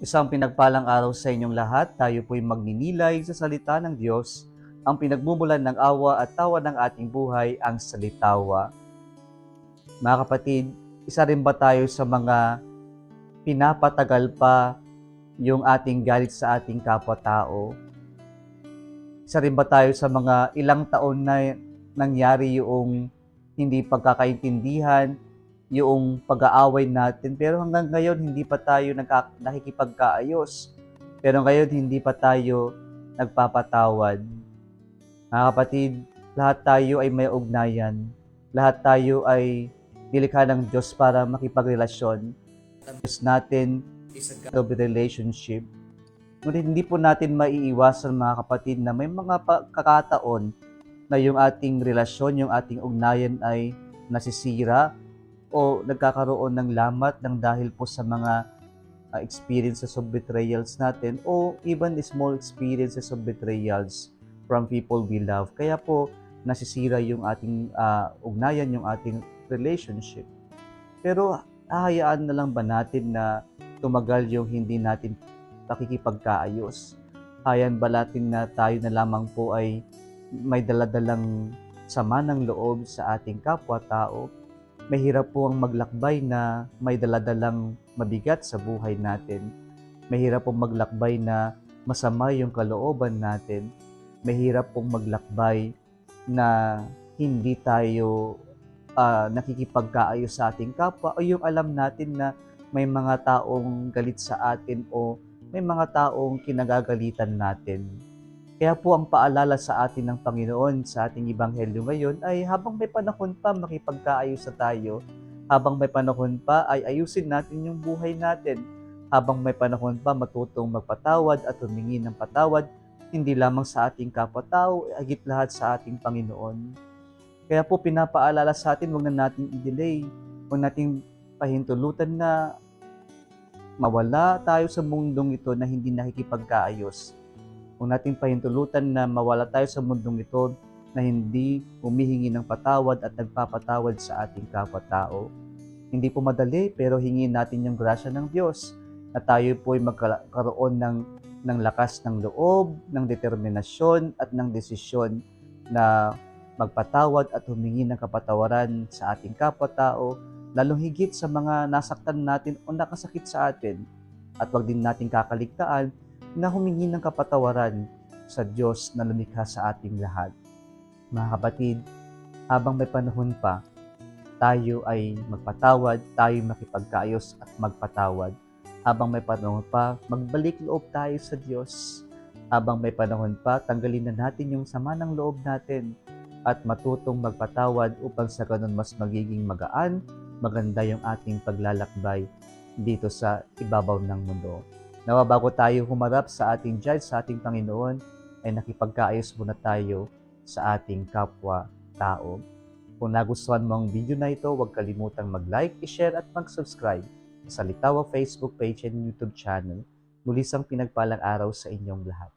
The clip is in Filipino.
Isang pinagpalang araw sa inyong lahat. Tayo po'y magninilay sa salita ng Diyos, ang pinagmumulan ng awa at tawa ng ating buhay, ang salitawa. Mga kapatid, isa rin ba tayo sa mga pinapatagal pa yung ating galit sa ating kapwa-tao? Isa rin ba tayo sa mga ilang taon na nangyari yung hindi pagkakaintindihan, yung pag-aaway natin, pero hanggang ngayon hindi pa tayo nakikipagkaayos. Pero ngayon hindi pa tayo nagpapatawad. Mga kapatid, lahat tayo ay may ugnayan. Lahat tayo ay nilikha ng Diyos para makipagrelasyon. Ang Diyos natin is a God of relationship. Ngunit hindi po natin maiiwasan, mga kapatid, na may mga kakataon na yung ating relasyon, yung ating ugnayan ay nasisira o nagkakaroon ng lamat ng dahil po sa mga experiences of betrayals natin o even the small experiences of betrayals from people we love. Kaya po nasisira yung ating ugnayan, yung ating relationship. Pero hahayaan na lang ba natin na tumagal yung hindi natin pakikipagkaayos? Hayaan ba natin na tayo na lamang po ay may daladalang sama ng loob sa ating kapwa-tao? Mahirap po ang maglakbay na may daladalang mabigat sa buhay natin. Mahirap pong maglakbay na masama yung kalooban natin. Mahirap pong maglakbay na hindi tayo nakikipagkaayos sa ating kapwa, o yung alam natin na may mga taong galit sa atin o may mga taong kinagagalitan natin. Kaya po ang paalala sa atin ng Panginoon sa ating Ebanghelyo ngayon ay habang may panahon pa makipagkaayos na tayo, habang may panahon pa ay ayusin natin yung buhay natin, habang may panahon pa matutong magpatawad at humingi ng patawad, hindi lamang sa ating kapwa-tao, higit lahat sa ating Panginoon. Kaya po pinapaalala sa atin, huwag na nating i-delay, huwag nating pahintulutan na mawala tayo sa mundong ito na hindi nakikipagkaayos. Huwag nating pahintulutan na mawala tayo sa mundong ito na hindi humihingi ng patawad at nagpapatawad sa ating kapwa-tao. Hindi po madali, pero hingin natin yung grasya ng Diyos na tayo po ay magkaroon ng lakas ng loob, ng determinasyon at ng desisyon na magpatawad at humingi ng kapatawaran sa ating kapwa-tao, lalong higit sa mga nasaktan natin o nakasakit sa atin. At huwag din natin kakaligtaan na humingi ng kapatawaran sa Diyos na lumikha sa ating lahat. Mga kapatid, habang may panahon pa, tayo ay magpatawad, tayo makipagkaayos at magpatawad. Habang may panahon pa, magbalik loob tayo sa Diyos. Habang may panahon pa, tanggalin na natin yung sama ng loob natin at matutong magpatawad upang sa ganun mas magiging magaan, maganda yung ating paglalakbay dito sa ibabaw ng mundo. Nawa bago tayo humarap sa ating Judge, sa ating Panginoon, ay nakipagkaayos muna tayo sa ating kapwa-tao. Kung nagustuhan mo ang video na ito, huwag kalimutang mag-like, i-share at mag-subscribe sa Salitawa Facebook page and YouTube channel. Muli isang pinagpalang araw sa inyong lahat.